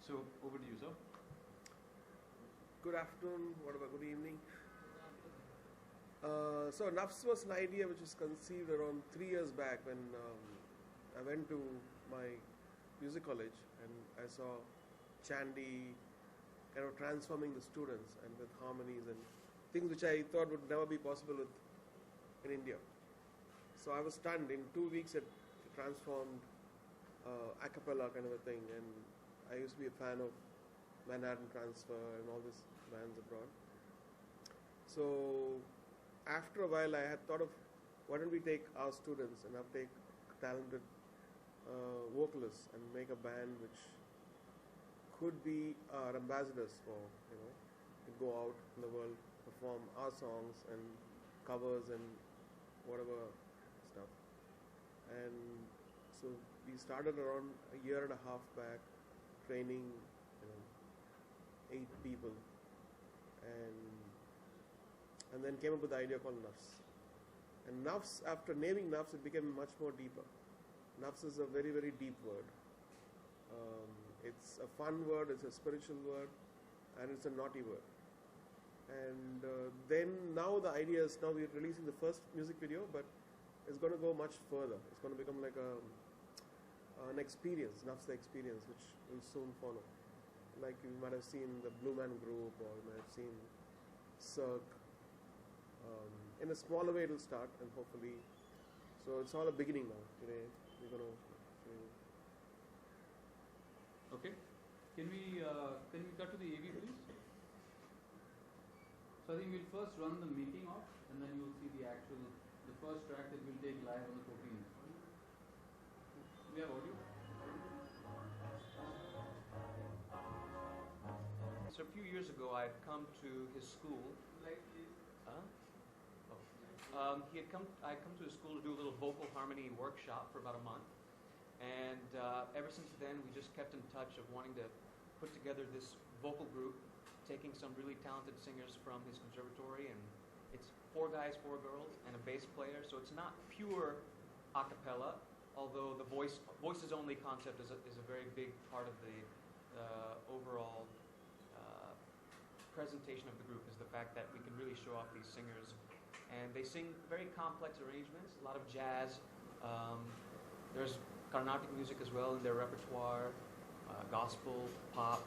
So over to you, sir. Good afternoon, whatever, good evening. So NAFS was an idea which was conceived around 3 years back when I went to my music college and I saw Chandy kind of transforming the students and with harmonies and things which I thought would never be possible in India. So I was stunned. In 2 weeks it transformed a cappella kind of a thing, and I used to be a fan of Manhattan Transfer and all these bands abroad. So after a while I had thought of why don't we take our students and take talented vocalists and make a band which could be our ambassadors for, to go out in the world, perform our songs and covers and whatever stuff. And so we started around a year and a half back training 8 people and then came up with the idea called NAFS. And NAFS, after naming NAFS, it became much more deeper. NAFS is a very, very deep word. It's a fun word, it's a spiritual word, and it's a naughty word. And then now the idea is, now we're releasing the first music video, but it's going to go much further. It's going to become like an experience, NAFS the experience, which will soon follow. Like you might have seen the Blue Man Group, or you might have seen Cirque. In a smaller way it will start, and hopefully, so it's all a beginning now. Today we're going to show you. Okay. Can we cut to the AV, please? So I think we'll first run the making of, and then you'll see the first track that we'll take live on the 14th. We have audio. So a few years ago, I had come to his school. I had come to his school to do a little vocal harmony workshop for about a month, and ever since then, we just kept in touch of wanting to put together this vocal group, taking some really talented singers from his conservatory, and it's 4 guys, 4 girls, and a bass player. So it's not pure a cappella, although the voices only concept is a very big part of the overall presentation of the group, is the fact that we can really show off these singers. And they sing very complex arrangements, a lot of jazz. There's Carnatic music as well in their repertoire, gospel, pop.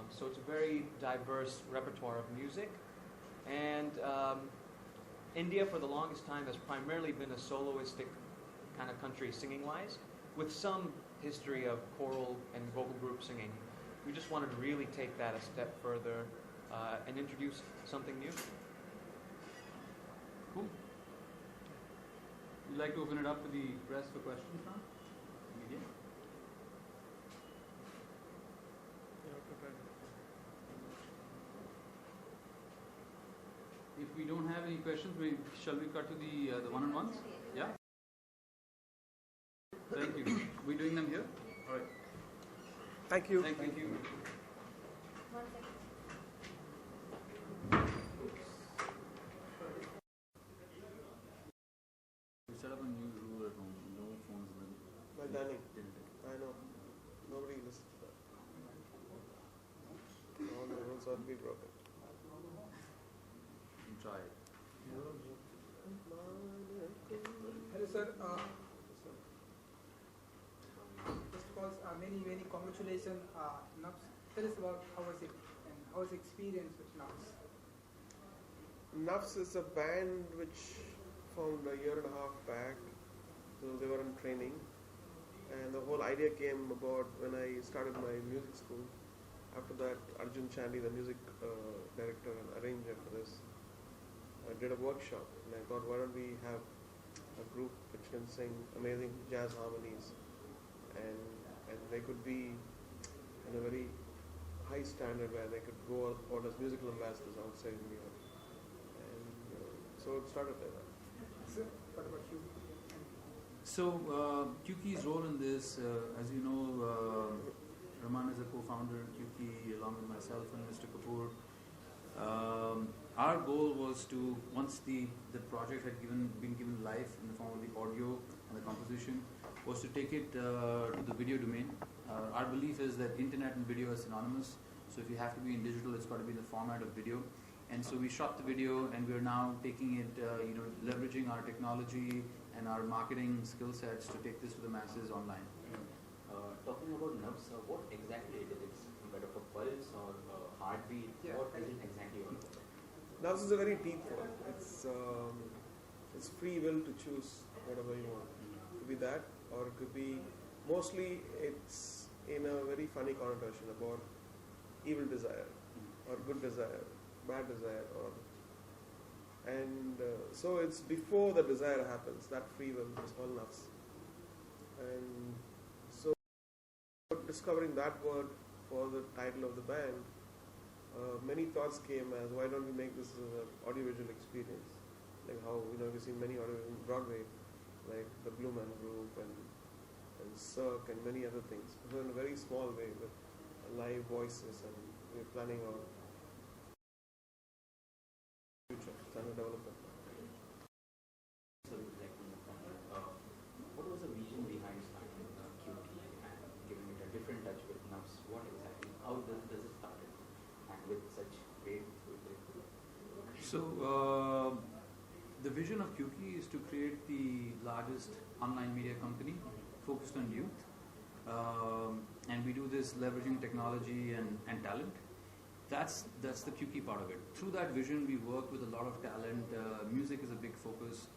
So it's a very diverse repertoire of music. And India, for the longest time, has primarily been a soloistic kind of country singing-wise, with some history of choral and vocal group singing. We just wanted to really take that a step further and introduce something new. Cool. We'd like to open it up to the press for questions now. Media. If we don't have any questions, shall we cut to the one-on-ones? Yeah. Thank you. We're doing them here. All right. Thank you. Thank you. We set up a new rule at home: no phones My dining. I know. Nobody listens to that. All the rules are to be broken. Try it. Hello, sir. First of all, many congratulations. NAFS. Tell us about how was it and how was the experience with NAFS? NAFS is a band which formed a year and a half back. So they were in training, and the whole idea came about when I started my music school. After that, Arjun Chandy, the music director and arranger for this, did a workshop, and I thought, why don't we have a group which can sing amazing jazz harmonies, and they could be in a very high standard where they could go out as musical ambassadors outside India, and so it started like that. Sir, what about you? So, QK's role in this, as you know, Rahman is a co-founder, QK, along with myself and Mr. Kapoor. Our goal was to, once the project had been given life in the form of the audio and the composition was to take it to the video domain. Our belief is that internet and video are synonymous. So if you have to be in digital, it's got to be in the format of video. And so we shot the video, and we're now taking it, leveraging our technology and our marketing skill sets to take this to the masses online. Talking about NAFS, what exactly it is? It's kind of a pulse or a heartbeat? Yeah. What is it exactly all about? NAFS is a very deep one. It's free will to choose whatever you want. It could be that, or it could be, mostly it's in a very funny connotation about evil desire, or good desire, bad desire, so it's before the desire happens. That free will is called NAFS. And so discovering that word for the title of the band, many thoughts came as, why don't we make this as an audiovisual experience, like how we've seen many audiovisual in Broadway, like the Blue Man Group and Cirque and many other things, but in a very small way with live voices, and we're planning our future, trying to develop that. So, what was the vision behind starting QT and giving it a different touch with NAFS? What exactly? How does it start and with such great? So the vision of QT is to create the largest online media company focused on youth. And we do this leveraging technology and talent. That's the QT part of it. Through that vision, we work with a lot of talent. Music is a big focus.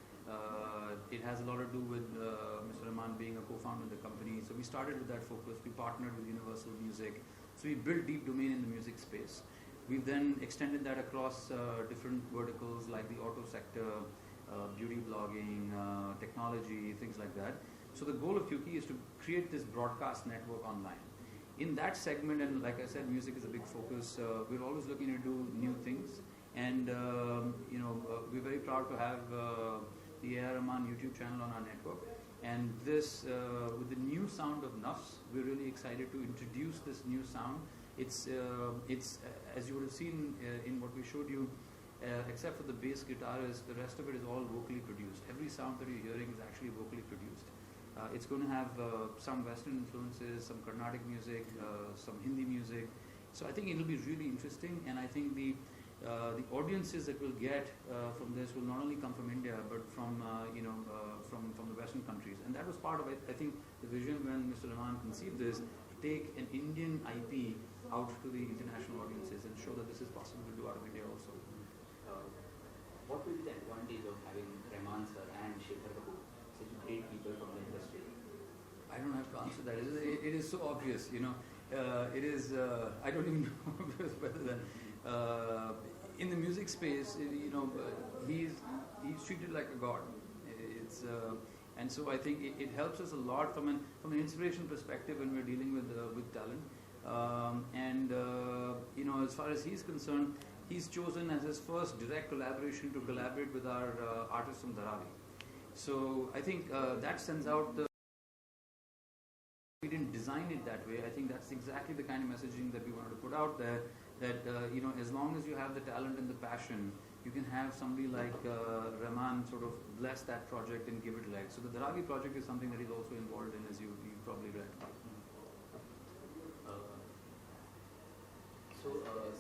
It has a lot to do with Mr. Rahman being a co-founder of the company. So we started with that focus. We partnered with Universal Music. So we built deep domain in the music space. We've then extended that across different verticals like the auto sector, beauty blogging, technology, things like that. So the goal of QT is to create this broadcast network online. In that segment, and like I said, music is a big focus. We're always looking to do new things, and we're very proud to have the A.R. Rahman YouTube channel on our network. And this, with the new sound of NAFS, we're really excited to introduce this new sound. It's as you would have seen in what we showed you. Except for the bass guitarist, the rest of it is all vocally produced. Every sound that you're hearing is actually vocally produced. It's going to have some Western influences, some Carnatic music, some Hindi music. So I think it'll be really interesting, and I think the audiences that we'll get from this will not only come from India, but from from the Western countries. And that was part of it. I think the vision when Mr. Rahman conceived this, to take an Indian IP out to the international audiences and show that this is possible to do out of India also. What will be the advantage of having Rahman sir and Shekhar Kapoor, such great people from the industry? I don't have to answer that. It is so obvious, It is. I don't even know whether that in the music space, he's treated like a god. And so I think it helps us a lot from an inspiration perspective when we're dealing with talent. As far as he's concerned, he's chosen as his first direct collaboration to collaborate with our artists from Dharavi. So I think that sends out the. We didn't design it that way. I think that's exactly the kind of messaging that we wanted to put out there. That as long as you have the talent and the passion, you can have somebody like Rahman sort of bless that project and give it legs. So the Dharavi project is something that he's also involved in, as you probably read.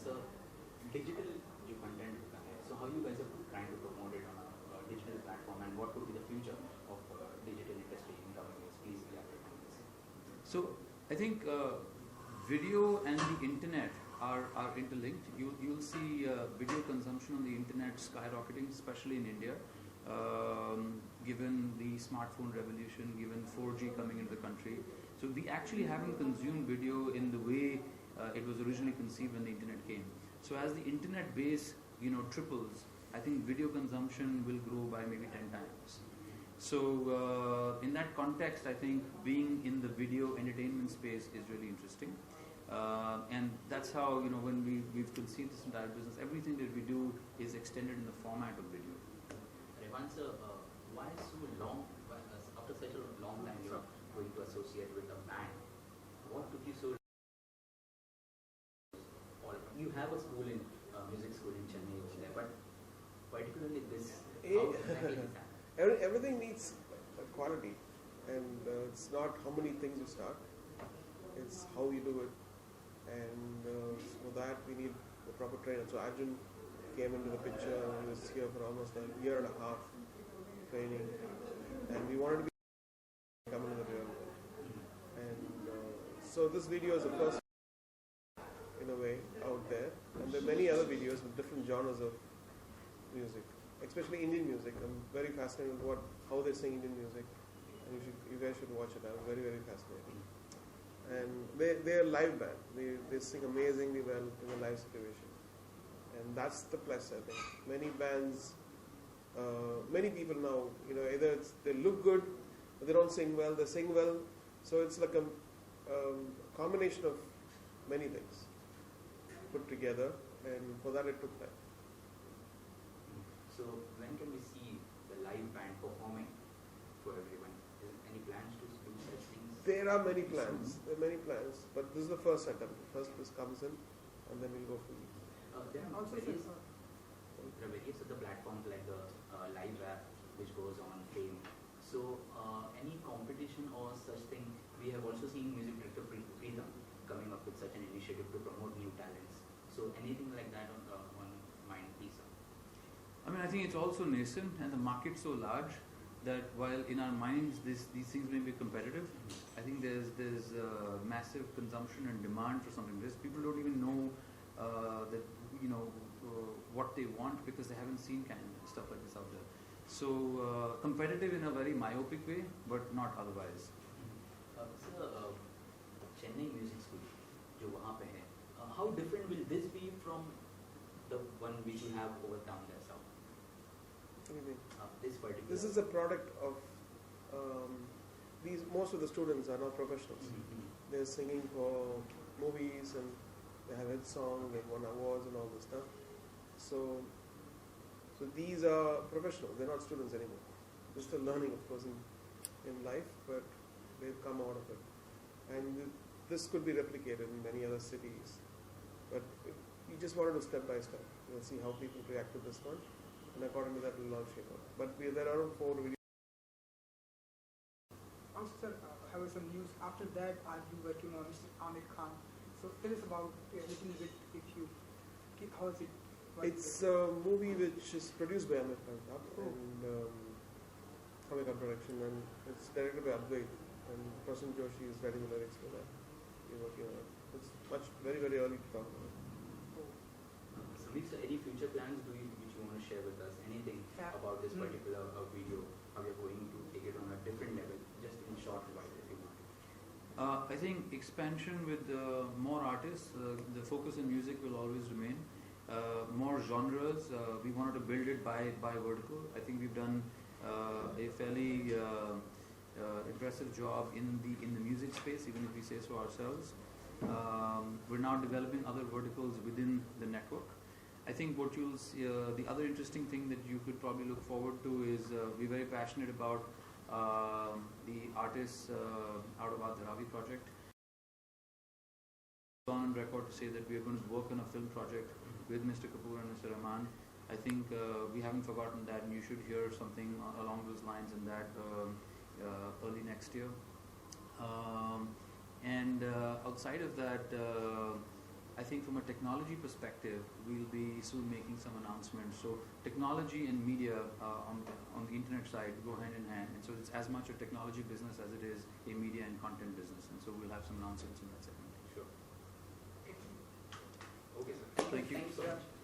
Sir, digital content. So how you guys are trying to promote it on a digital platform, and what would be the future of digital industry in coming years? Please elaborate on this. So I think video and the internet are interlinked. You'll see video consumption on the internet skyrocketing, especially in India, given the smartphone revolution, given 4G coming into the country. So we actually haven't consumed video in the way it was originally conceived when the internet came. So as the internet base triples, I think video consumption will grow by maybe 10 times. So in that context, I think being in the video entertainment space is really interesting. And that's how, when we've conceived this entire business, everything that we do is extended in the format of video. Rahman sir, why so long? After such a long time, you're going to associate with a band. What took you so? You have a school in music school in Chennai, but particularly this. How exactly is that? Everything needs quality. and it's not how many things you start, it's how you do it, and for that we need the proper trainer. So Arjun came into the picture, he was here for almost a year and a half training, and we wanted to be coming in the real world. And so this video is the first in a way out there, and there are many other videos with different genres of music, especially Indian music. I'm very fascinated with how they sing Indian music, and you guys should watch it. I'm very, very fascinating. And they're a live band. They sing amazingly well in a live situation, and that's the plus, I think. Many bands, many people now, either they look good, but they don't sing well. They sing well, so it's like a combination of many things put together, and for that it took time. So when can we see the live band performing for everyone? Is there any plans to do such things? There are many plans. But this is the first attempt. First this comes in, and then we'll go from There are Also, various, sir, there are various other platforms like the live app which goes on Fame. So any competition or such thing? We have also seen music director Preetham coming up with such an initiative to promote new talents. So anything like that on mind, please? I mean, I think it's also nascent, and the market's so large that while in our minds these things may be competitive, I think there's massive consumption and demand for something like this. People don't even know what they want because they haven't seen kind of stuff like this out there. So competitive in a very myopic way, but not otherwise. Sir, Chennai Music School, जो वहाँ पे है, how different will this be from the one which you have over down there south? What do you mean? This particular. This is a product of most of the students are now professionals. Mm-hmm. They're singing for movies, and they have hit song, they won awards and all this stuff. So these are professionals. They're not students anymore. They're still learning, of course, in life, but they've come out of it. And this could be replicated in many other cities. But we just wanted to step by step. We'll see how people react to this one, and according to that, we'll launch it. But there are around 4 videos. also, sir, I have some news. After that, I'll be working on Mr. Amir Khan. So tell us about a little bit, how is it? It's a movie which is produced by Amir Khan and Amir Khan production, and it's directed by Advait, and Prasan Joshi is writing the lyrics for that. We're working on it. It's very, very early to talk about. Samir, sir, any future plans which you want to share with us? Anything about this particular video? How you're going to take it on a different level? Just in short, while if you want. I think expansion with more artists. The focus in music will always remain. More genres. We wanted to build it by vertical. I think we've done a fairly impressive job in the music space, even if we say so ourselves. We're now developing other verticals within the network. I think what you'll see, the other interesting thing that you could probably look forward to is we're very passionate about the artists out of our Dharavi project. On record to say that we are going to work on a film project with Mr. Kapoor and Mr. Rahman. I think we haven't forgotten that, and you should hear something along those lines in that early next year. Outside of that, I think from a technology perspective, we'll be soon making some announcements. So technology and media on the internet side go hand in hand, and so it's as much a technology business as it is a media and content business, and so we'll have some announcements in that segment. Sure. Okay, sir. Thank you. Thanks so much.